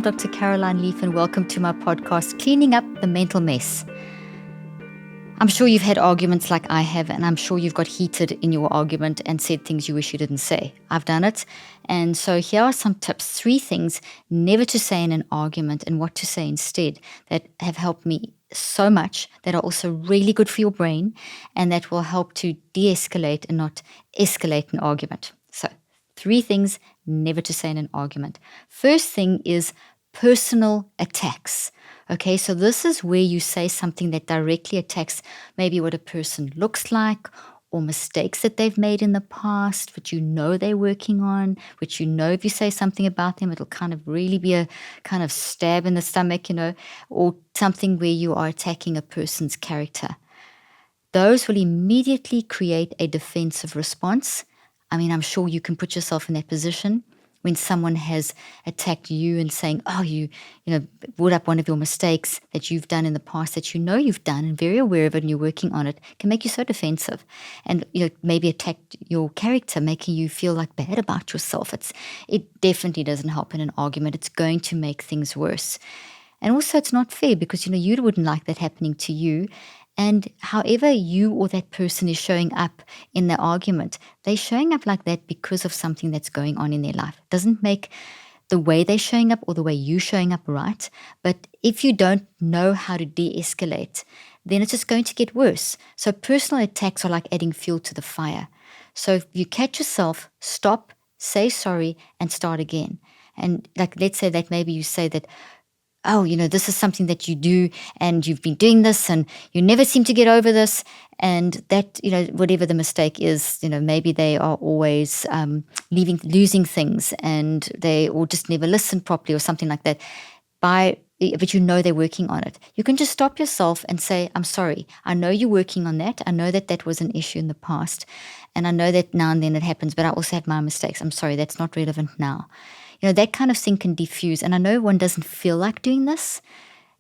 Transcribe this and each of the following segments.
Dr. Caroline Leaf, and welcome to my podcast, Cleaning Up the Mental Mess. I'm sure you've had arguments like I have, and I'm sure you've got heated in your argument and said things you wish you didn't say. I've done it. And so here are some tips, 3 things never to say in an argument and what to say instead that have helped me so much, that are also really good for your brain, and that will help to de-escalate and not escalate an argument. So 3 things never to say in an argument. First thing is personal attacks. Okay, so this is where you say something that directly attacks maybe what a person looks like, or mistakes that they've made in the past, which you know they're working on, which you know if you say something about them, it'll kind of really be a kind of stab in the stomach, or something where you are attacking a person's character. Those will immediately create a defensive response. I mean, I'm sure you can put yourself in that position when someone has attacked you and saying, oh, you brought up one of your mistakes that you've done in the past that you know you've done and very aware of it and you're working on it, can make you so defensive and maybe attack your character, making you feel like bad about yourself. It definitely doesn't help in an argument. It's going to make things worse. And also it's not fair because, you wouldn't like that happening to you. And however you or that person is showing up in the argument, they're showing up like that because of something that's going on in their life. It doesn't make the way they're showing up or the way you're showing up right. But if you don't know how to de-escalate, then it's just going to get worse. So personal attacks are like adding fuel to the fire. So if you catch yourself, stop, say sorry, and start again. And like, let's say that maybe you say that, oh, this is something that you do and you've been doing this and you never seem to get over this. And that, whatever the mistake is, maybe they are always losing things and they or just never listen properly or something like that. But they're working on it. You can just stop yourself and say, I'm sorry. I know you're working on that. I know that was an issue in the past. And I know that now and then it happens, but I also had my mistakes. I'm sorry, that's not relevant now. That kind of thing can diffuse. And I know one doesn't feel like doing this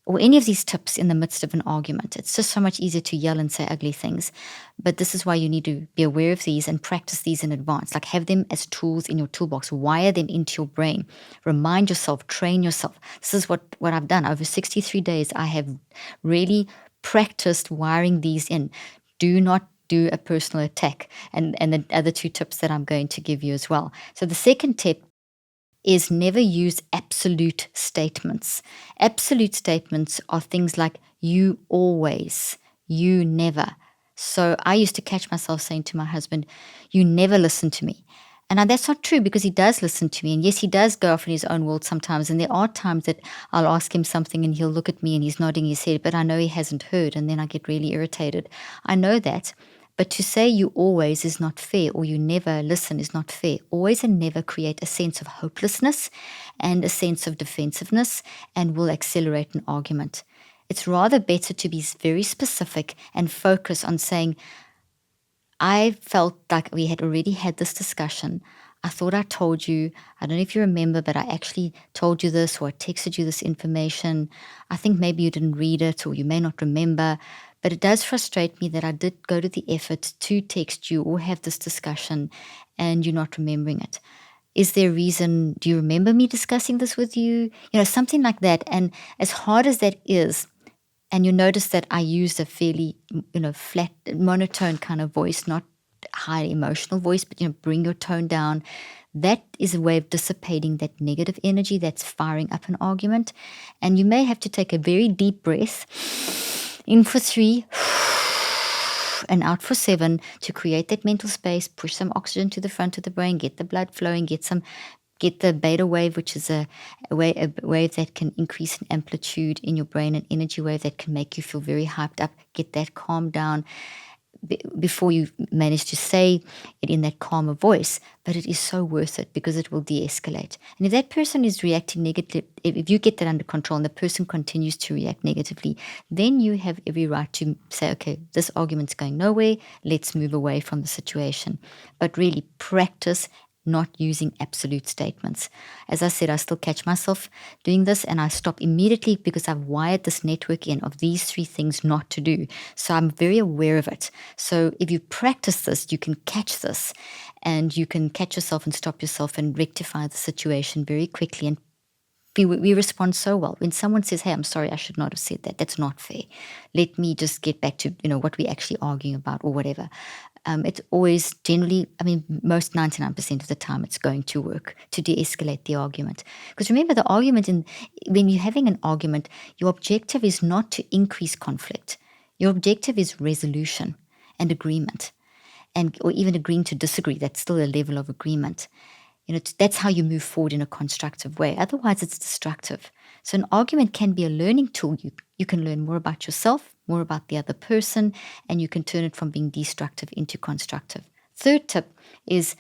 or any of these tips in the midst of an argument. It's just so much easier to yell and say ugly things. But this is why you need to be aware of these and practice these in advance. Like have them as tools in your toolbox. Wire them into your brain. Remind yourself, train yourself. This is what I've done. Over 63 days, I have really practiced wiring these in. Do not do a personal attack. And the other 2 tips that I'm going to give you as well. So the second tip is never use absolute statements. Absolute statements are things like you always, you never. So I used to catch myself saying to my husband, you never listen to me. And now that's not true because he does listen to me. And yes, he does go off in his own world sometimes. And there are times that I'll ask him something and he'll look at me and he's nodding his head, but I know he hasn't heard. And then I get really irritated. I know that. But to say you always is not fair or you never listen is not fair. Always and never create a sense of hopelessness and a sense of defensiveness and will accelerate an argument. It's rather better to be very specific and focus on saying, I felt like we had already had this discussion. I thought I told you. I don't know if you remember, but I actually told you this or I texted you this information. I think maybe you didn't read it or you may not remember. But it does frustrate me that I did go to the effort to text you or have this discussion and you're not remembering it. Is there a reason? Do you remember me discussing this with you? Something like that. And as hard as that is, and you notice that I used a fairly, flat, monotone kind of voice, not high emotional voice, but, bring your tone down. That is a way of dissipating that negative energy that's firing up an argument. And you may have to take a very deep breath, in for 3, and out for 7 to create that mental space, push some oxygen to the front of the brain, get the blood flowing, get the beta wave, which is a wave that can increase in amplitude in your brain, an energy wave that can make you feel very hyped up, get that calmed down before you manage to say it in that calmer voice. But it is so worth it because it will de-escalate. And if that person is reacting negatively, if you get that under control and the person continues to react negatively, then you have every right to say, okay, this argument's going nowhere, let's move away from the situation. But really practice not using absolute statements. As I said, I still catch myself doing this and I stop immediately because I've wired this network in of these 3 things not to do. So I'm very aware of it. So if you practice this, you can catch this and you can catch yourself and stop yourself and rectify the situation very quickly and we respond so well. When someone says, hey, I'm sorry, I should not have said that. That's not fair. Let me just get back to, what we're actually arguing about or whatever. It's always generally, most 99% of the time, it's going to work to de-escalate the argument. Because remember, the argument, when you're having an argument, your objective is not to increase conflict. Your objective is resolution and agreement, or even agreeing to disagree. That's still a level of agreement. That's how you move forward in a constructive way. Otherwise, it's destructive. So an argument can be a learning tool. You can learn more about yourself, more about the other person, and you can turn it from being destructive into constructive. Third tip is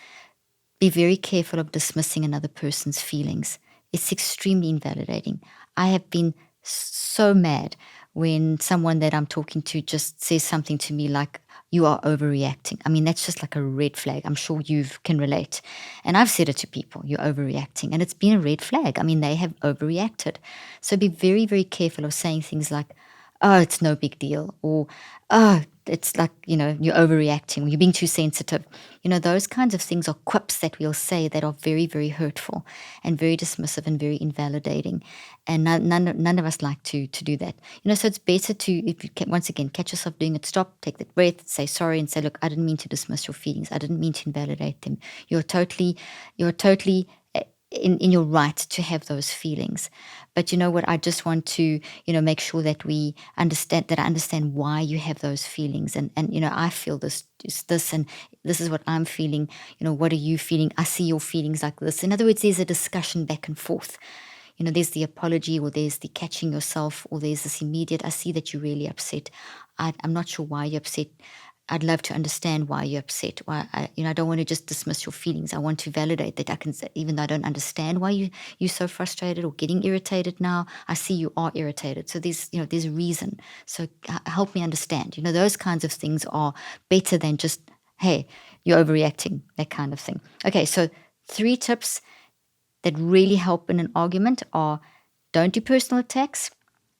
be very careful of dismissing another person's feelings. It's extremely invalidating. I have been so mad when someone that I'm talking to just says something to me like, you are overreacting. That's just like a red flag. I'm sure you can relate. And I've said it to people, you're overreacting. And it's been a red flag. They have overreacted. So be very, very careful of saying things like, oh, it's no big deal. Or, oh, it's like, you're overreacting. You're being too sensitive. Those kinds of things are quips that we'll say that are very, very hurtful and very dismissive and very invalidating. And none of us like to do that. So it's better to, if you can, once again, catch yourself doing it, stop, take that breath, say sorry and say, look, I didn't mean to dismiss your feelings. I didn't mean to invalidate them. You're totally in your right to have those feelings. But you know what? I just want to, make sure that we understand, that I understand why you have those feelings. And I feel this, and this is what I'm feeling. What are you feeling? I see your feelings like this. In other words, there's a discussion back and forth. There's the apology, or there's the catching yourself, or there's this immediate, I see that you're really upset. I'm not sure why you're upset. I'd love to understand why you're upset. Why I don't want to just dismiss your feelings. I want to validate that. I can say, even though I don't understand why you're so frustrated or getting irritated now, I see you are irritated. So there's a reason. So help me understand. Those kinds of things are better than just, hey, you're overreacting, that kind of thing. Okay, so 3 tips that really help in an argument are: don't do personal attacks,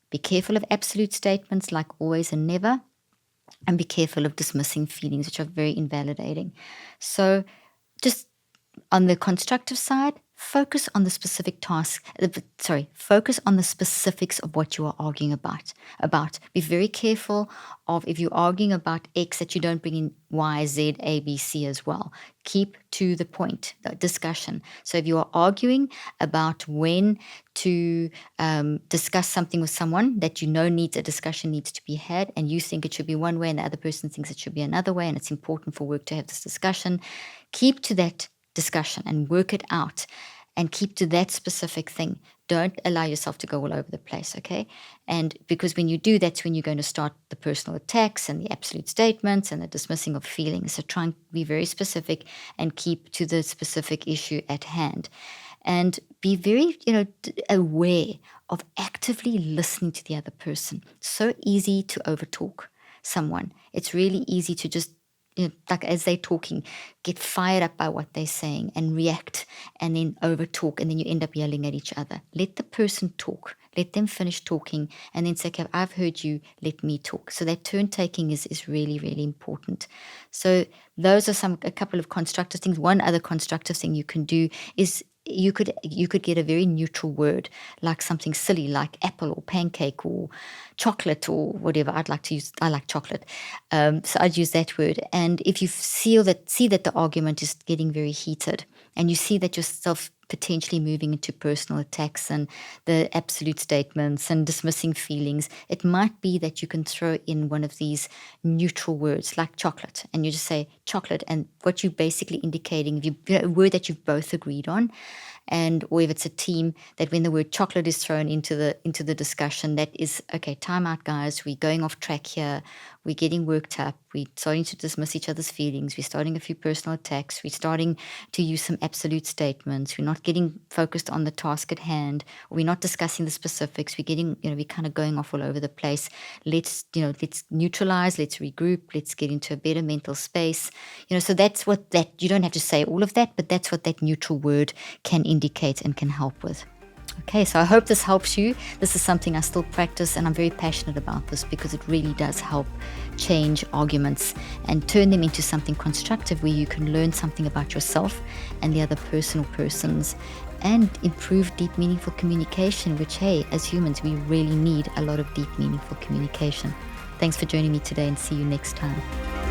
be careful of absolute statements like always and never, and be careful of dismissing feelings, which are very invalidating. So just on the constructive side, focus on the specific task. Focus on the specifics of what you are arguing about. Be very careful of, if you're arguing about X, that you don't bring in Y, Z, A, B, C as well. Keep to the point, the discussion. So if you are arguing about when to discuss something with someone that a discussion needs to be had, and you think it should be one way and the other person thinks it should be another way, and it's important for work to have this discussion, keep to that discussion and work it out, and keep to that specific thing. Don't allow yourself to go all over the place, okay? And because when you do, that's when you're going to start the personal attacks and the absolute statements and the dismissing of feelings. So try and be very specific and keep to the specific issue at hand. And be very, aware of actively listening to the other person. So easy to overtalk someone. It's really easy to just, like as they're talking, get fired up by what they're saying and react, and then overtalk, and then you end up yelling at each other. Let the person talk. Let them finish talking, and then say, okay, I've heard you, let me talk. So that turn taking is really, really important. So those are a couple of constructive things. One other constructive thing you can do is, you could get a very neutral word, like something silly like apple or pancake or chocolate or whatever. I like chocolate. So I'd use that word. And if you see that the argument is getting very heated, and you see that yourself potentially moving into personal attacks and the absolute statements and dismissing feelings, it might be that you can throw in one of these neutral words like chocolate, and you just say chocolate, and what you're basically indicating, a word that you've both agreed on, or if it's a team, that when the word chocolate is thrown into the discussion, that is, okay, time out, guys, we're going off track here, we're getting worked up, we're starting to dismiss each other's feelings, we're starting a few personal attacks, we're starting to use some absolute statements, we're not getting focused on the task at hand, or we're not discussing the specifics, we're kind of going off all over the place. Let's neutralize, let's regroup, let's get into a better mental space. So that's what that, you don't have to say all of that, but that's what that neutral word can indicate and can help with. Okay, so I hope this helps you. This is something I still practice, and I'm very passionate about this because it really does help change arguments and turn them into something constructive where you can learn something about yourself and the other person or persons and improve deep, meaningful communication, which, hey, as humans, we really need a lot of deep, meaningful communication. Thanks for joining me today, and see you next time.